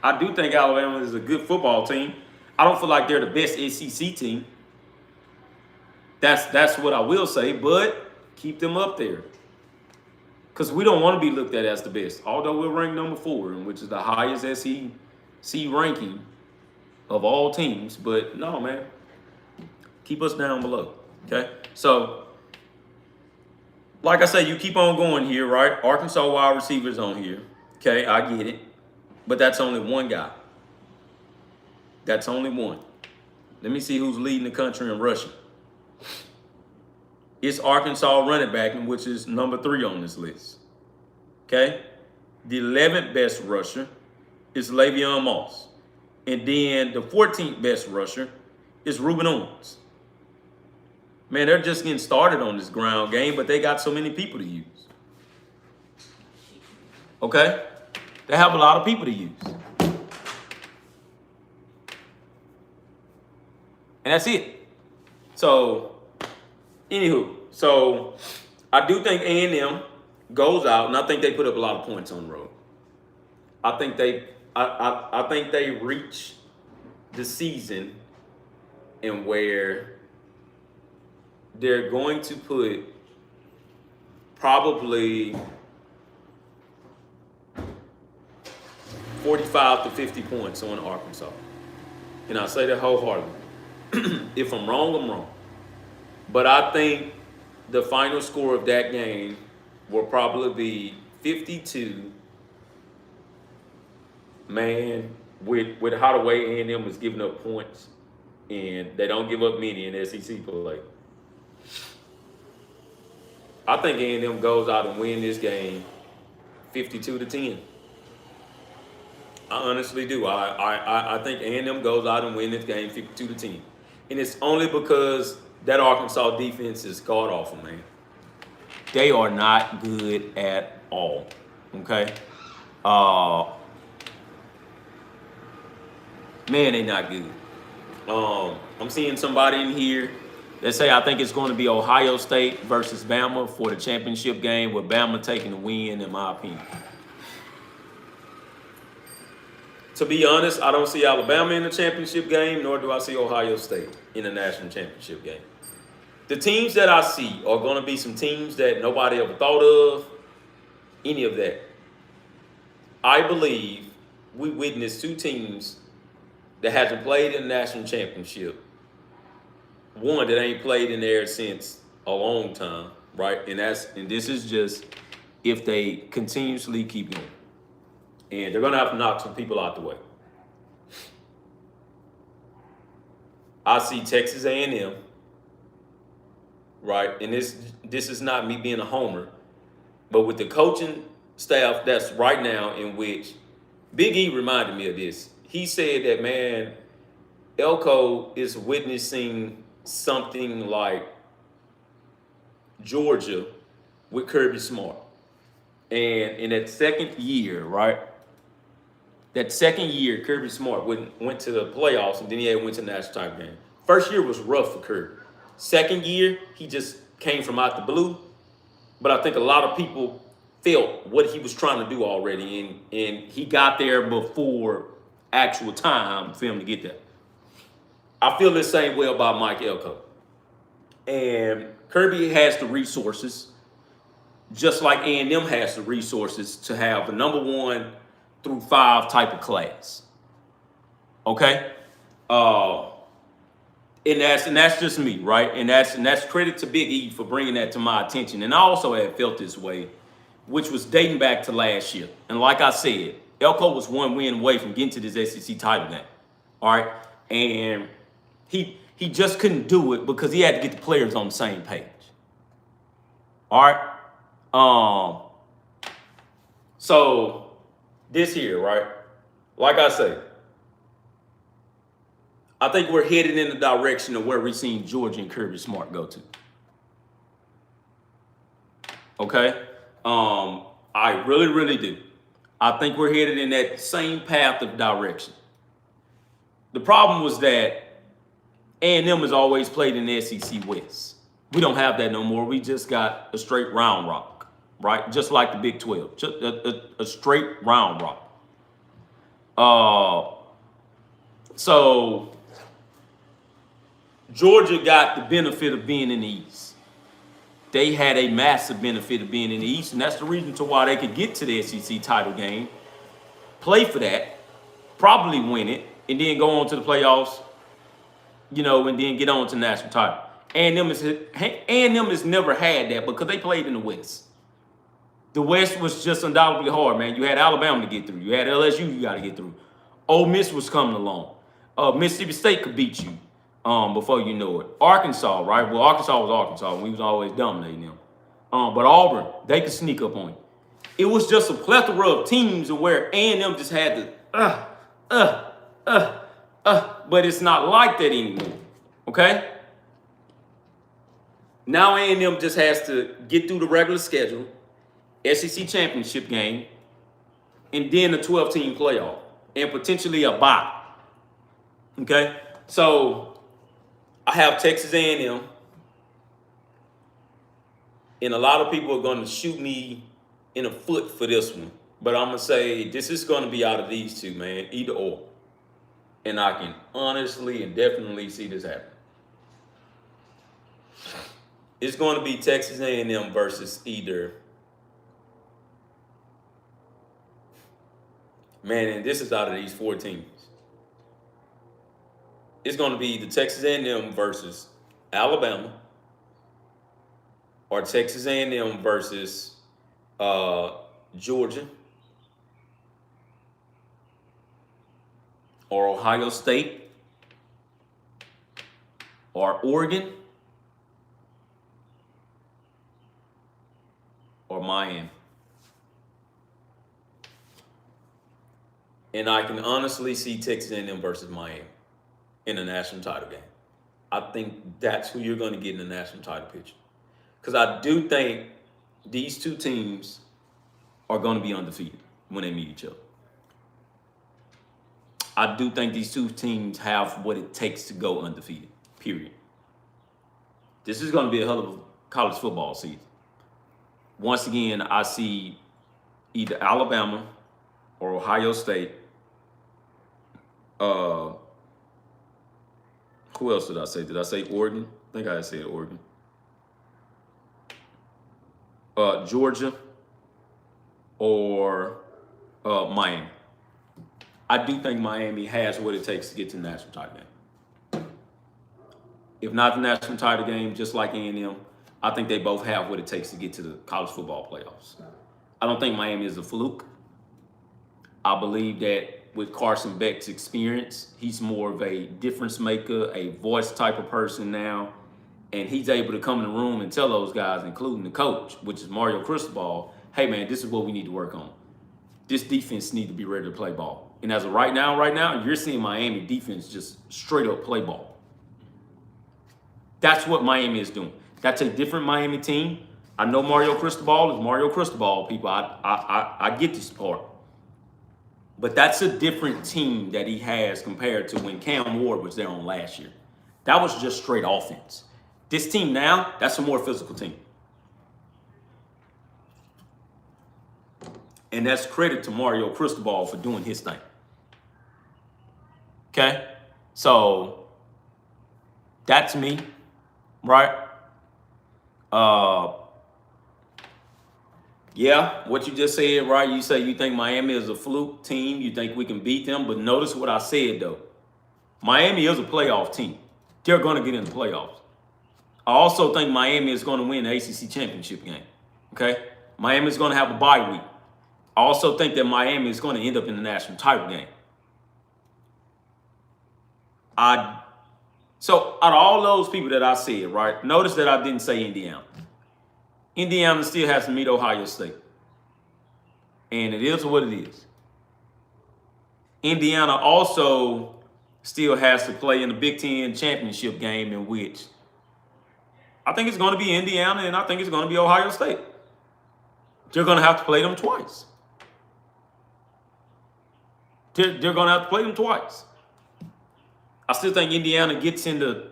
I do think Alabama is a good football team. I don't feel like they're the best SEC team. That's what I will say, but keep them up there. Because we don't want to be looked at as the best. Although we're ranked number 4, which is the highest SEC ranking of all teams. But no, man. Keep us down below, okay? So, like I say, you keep on going here, right? Arkansas wide receivers on here. Okay, I get it. But that's only one guy. That's only one. Let me see who's leading the country in rushing. It's Arkansas running back, which is number 3 on this list. Okay? The 11th best rusher is Le'Veon Moss. And then the 14th best rusher is Ruben Owens. Man, they're just getting started on this ground game, but they got so many people to use. Okay? They have a lot of people to use. And that's it. So, anywho, so I do think A&M goes out, and I think they put up a lot of points on the road. I think they reach the season in where they're going to put probably 45 to 50 points on Arkansas. And I say that wholeheartedly. If I'm wrong, I'm wrong. But I think the final score of that game will probably be 52. Man, with how the way A&M is giving up points, and they don't give up many in SEC play. I think A&M goes out and win this game 52-10. I honestly do. I think A&M goes out and win this game 52-10. And it's only because that Arkansas defense is god awful, man. They are not good at all. Okay? Man, they not good. I'm seeing somebody in here that say I think it's going to be Ohio State versus Bama for the championship game, with Bama taking the win, in my opinion. To be honest, I don't see Alabama in the championship game, nor do I see Ohio State in the national championship game. The teams that I see are going to be some teams that nobody ever thought of, any of that. I believe we witnessed two teams that hasn't played in the national championship. One that ain't played in there since a long time, right? And this is just if they continuously keep going. And they're going to have to knock some people out the way. I see Texas A&M, right? And this is not me being a homer, but with the coaching staff that's right now, in which Big E reminded me of this. He said that, man, Elko is witnessing something like Georgia with Kirby Smart. And in that second year, right? That second year, Kirby Smart went to the playoffs, and then he went to the national title game. First year was rough for Kirby. Second year, he just came from out the blue. But I think a lot of people felt what he was trying to do already, and he got there before actual time for him to get there. I feel the same way about Mike Elko. And Kirby has the resources, just like A&M has the resources, to have a number 1 through 5 type of class. Okay? And that's just me, right? And that's credit to Big E for bringing that to my attention. And I also had felt this way, which was dating back to last year. And like I said, Elko was 1 win away from getting to this SEC title game. All right? And he just couldn't do it because he had to get the players on the same page. All right? So this here, right? Like I say, I think we're headed in the direction of where we've seen Georgia and Kirby Smart go to. Okay? I really, really do. I think we're headed in that same path of direction. The problem was that A&M has always played in the SEC West. We don't have that no more. We just got a straight round rock, right? Just like the Big 12, just a straight round rock. So Georgia got the benefit of being in the East. They had a massive benefit of being in the East, and that's the reason to why they could get to the SEC title game, play for that, probably win it, and then go on to the playoffs, and then get on to the national title. A&M has never had that because they played in the West. The West was just undoubtedly hard, man. You had Alabama to get through. You had LSU you got to get through. Ole Miss was coming along. Mississippi State could beat you before you know it. Arkansas, right? Well, Arkansas was Arkansas. We was always dominating them. But Auburn, they could sneak up on you. It was just a plethora of teams where A&M just had to, but it's not like that anymore. Okay? Now A&M just has to get through the regular schedule, SEC championship game, and then a 12-team playoff, and potentially a bye. Okay? So I have Texas A&M, and a lot of people are going to shoot me in the foot for this one. But I'm going to say this is going to be out of these two, man, either or. And I can honestly and definitely see this happen. It's going to be Texas A&M versus either. Man, and this is out of these 4 teams. It's going to be the Texas A&M versus Alabama, or Texas A&M versus Georgia, or Ohio State, or Oregon, or Miami. And I can honestly see Texas A&M versus Miami in the national title game. I think that's who you're going to get in the national title picture. Because I do think these two teams are going to be undefeated when they meet each other. I do think these two teams have what it takes to go undefeated, period. This is going to be a hell of a college football season. Once again, I see either Alabama or Ohio State. Who else did I say? Did I say Oregon? I think I said Oregon. Georgia or Miami. I do think Miami has what it takes to get to the national title game. If not the national title game, just like A&M, I think they both have what it takes to get to the college football playoffs. I don't think Miami is a fluke. I believe that with Carson Beck's experience, he's more of a difference maker, a voice type of person now. And he's able to come in the room and tell those guys, including the coach, which is Mario Cristobal, hey, man, this is what we need to work on. This defense needs to be ready to play ball. And as of right now, you're seeing Miami defense just straight up play ball. That's what Miami is doing. That's a different Miami team. I know Mario Cristobal is Mario Cristobal, people. I get this part. But that's a different team that he has compared to when Cam Ward was there on last year. That was just straight offense. This team now, that's a more physical team. And that's credit to Mario Cristobal for doing his thing. Okay? So, that's me, right? Yeah, what you just said, right? You say you think Miami is a fluke team. You think we can beat them. But notice what I said, though. Miami is a playoff team. They're going to get in the playoffs. I also think Miami is going to win the ACC championship game. Okay? Miami is going to have a bye week. I also think that Miami is going to end up in the national title game. So out of all those people that I said, right, notice that I didn't say Indiana. Indiana still has to meet Ohio State. And it is what it is. Indiana also still has to play in the Big Ten championship game, in which I think it's going to be Indiana and I think it's going to be Ohio State. They're going to have to play them twice. They're going to have to play them twice. I still think Indiana gets into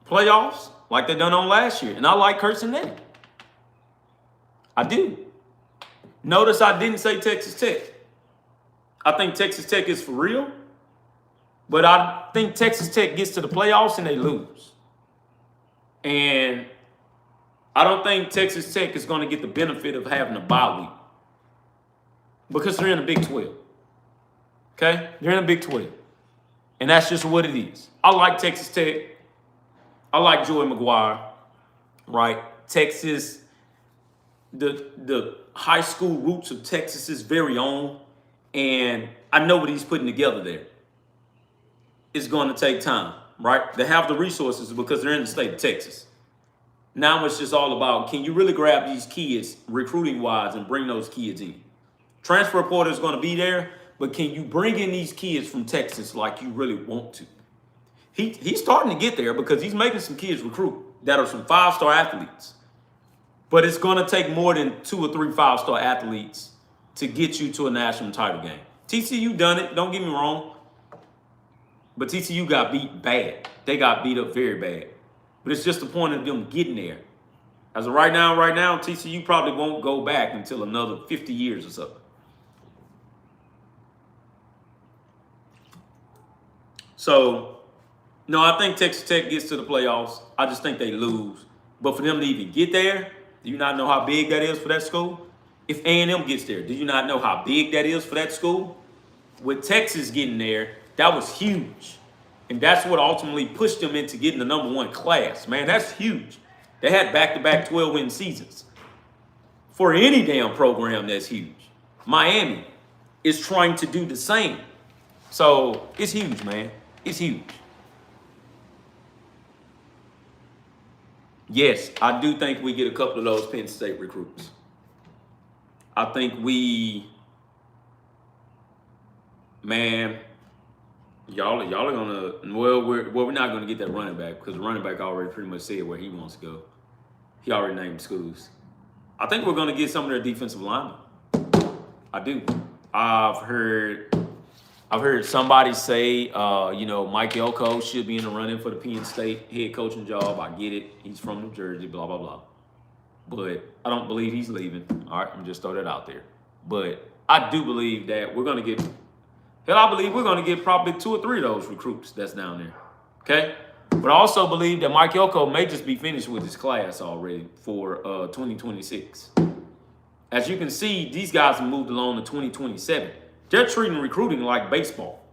playoffs like they done on last year. And I like Cincinnati. I do. Notice I didn't say Texas Tech. I think Texas Tech is for real. But I think Texas Tech gets to the playoffs and they lose. And I don't think Texas Tech is going to get the benefit of having a bye week. Because they're in the Big 12. Okay? They're in the Big 12. And that's just what it is. I like Texas Tech. I like Joey McGuire. Right? Texas, the high school roots of Texas is very own. And I know what he's putting together there. It's going to take time, right? They have the resources because they're in the state of Texas. Now it's just all about, can you really grab these kids recruiting-wise and bring those kids in? Transfer portal is going to be there, but can you bring in these kids from Texas like you really want to? He's starting to get there because he's making some kids recruit that are some 5-star athletes. But it's going to take more than 2 or 3 5-star athletes to get you to a national title game. TCU done it. Don't get me wrong. But TCU got beat bad. They got beat up very bad. But it's just the point of them getting there. As of right now, TCU probably won't go back until another 50 years or so. So, no, I think Texas Tech gets to the playoffs. I just think they lose. But for them to even get there, do you not know how big that is for that school? If A&M gets there, do you not know how big that is for that school? With Texas getting there, that was huge. And that's what ultimately pushed them into getting the #1 class. Man, that's huge. They had back-to-back 12-win seasons. For any damn program, that's huge. Miami is trying to do the same. So it's huge, man. It's huge. Yes, I do think we get a couple of those Penn State recruits. I think y'all are gonna. Well, we're not gonna get that running back because the running back already pretty much said where he wants to go. He already named schools. I think we're gonna get some of their defensive linemen. I do. I've heard somebody say, Mike Elko should be in the running for the Penn State head coaching job. I get it. He's from New Jersey, blah, blah, blah. But I don't believe he's leaving. All right, I'm just throw that out there. But I do believe that we're going to get, I believe we're going to get probably 2 or 3 of those recruits that's down there. Okay? But I also believe that Mike Elko may just be finished with his class already for 2026. As you can see, these guys have moved along to 2027. They're treating recruiting like baseball.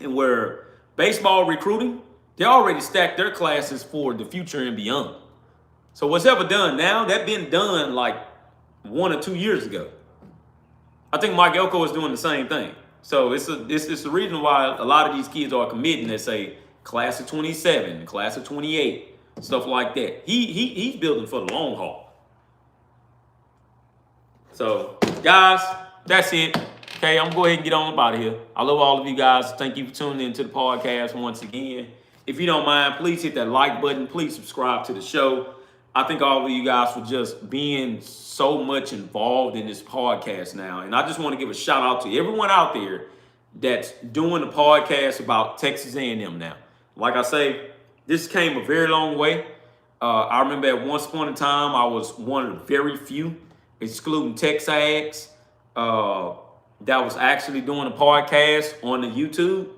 And where baseball recruiting, they already stacked their classes for the future and beyond. So what's ever done now, that been done like 1 or 2 years ago. I think Mike Elko is doing the same thing. So it's the reason why a lot of these kids are committing that say class of 27, class of 28, stuff like that. He's building for the long haul. So guys, that's it. Okay, I'm going to go ahead and get on about here. I love all of you guys. Thank you for tuning into the podcast once again. If you don't mind, please hit that like button. Please subscribe to the show. I thank all of you guys for just being so much involved in this podcast now. And I just want to give a shout out to everyone out there that's doing the podcast about Texas A&M now. Like I say, this came a very long way. I remember at one point in time, I was one of the very few, excluding Texags, that was actually doing a podcast on the YouTube.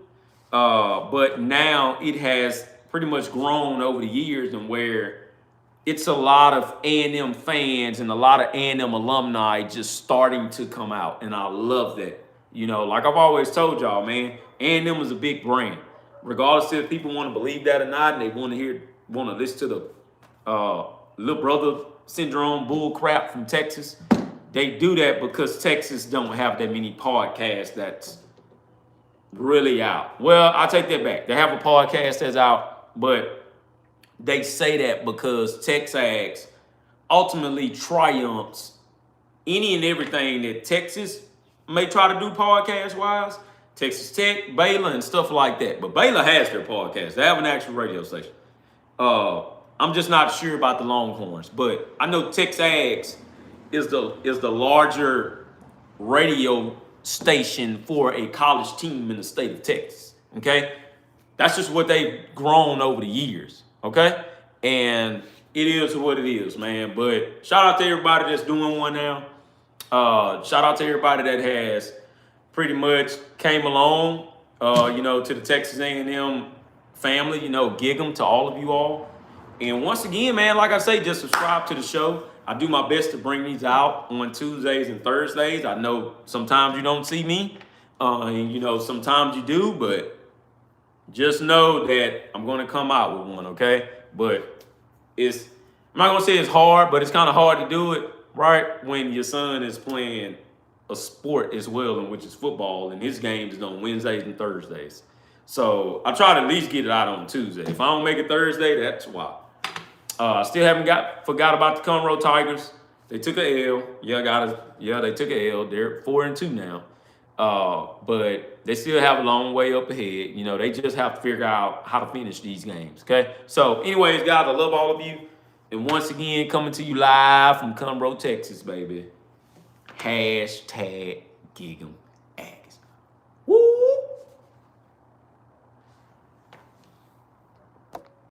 But now it has pretty much grown over the years and where it's a lot of A&M fans and a lot of A&M alumni just starting to come out. And I love that. Like I've always told y'all, man, A&M is a big brand. Regardless if people want to believe that or not, and they want to listen to the little brother syndrome bull crap from Texas. They do that because Texas don't have that many podcasts that's really out. Well, I take that back. They have a podcast that's out, but they say that because Texags ultimately triumphs any and everything that Texas may try to do podcast-wise. Texas Tech, Baylor, and stuff like that. But Baylor has their podcast. They have an actual radio station. I'm just not sure about the Longhorns, but I know Texags is the larger radio station for a college team in the state of Texas. Okay, that's just what they've grown over the years. Okay, and it is what it is, man. But shout out to everybody that's doing one now. Shout out to everybody that has pretty much came along, to the Texas A&M family. Gig 'em to all of you all. And once again, man, like I say, just subscribe to the show. I do my best to bring these out on Tuesdays and Thursdays. I know sometimes you don't see me, and sometimes you do, but just know that I'm going to come out with one, okay? But I'm not going to say it's hard, but it's kind of hard to do it, right, when your son is playing a sport as well, which is football, and his games is on Wednesdays and Thursdays. So I try to at least get it out on Tuesday. If I don't make it Thursday, that's why. I still haven't forgot about the Conroe Tigers. They took a L. They took a L. They're 4-2 now. But they still have a long way up ahead. You know, they just have to figure out how to finish these games. Okay. So, anyways, guys, I love all of you. And once again, coming to you live from Conroe, Texas, baby. #Gig 'em.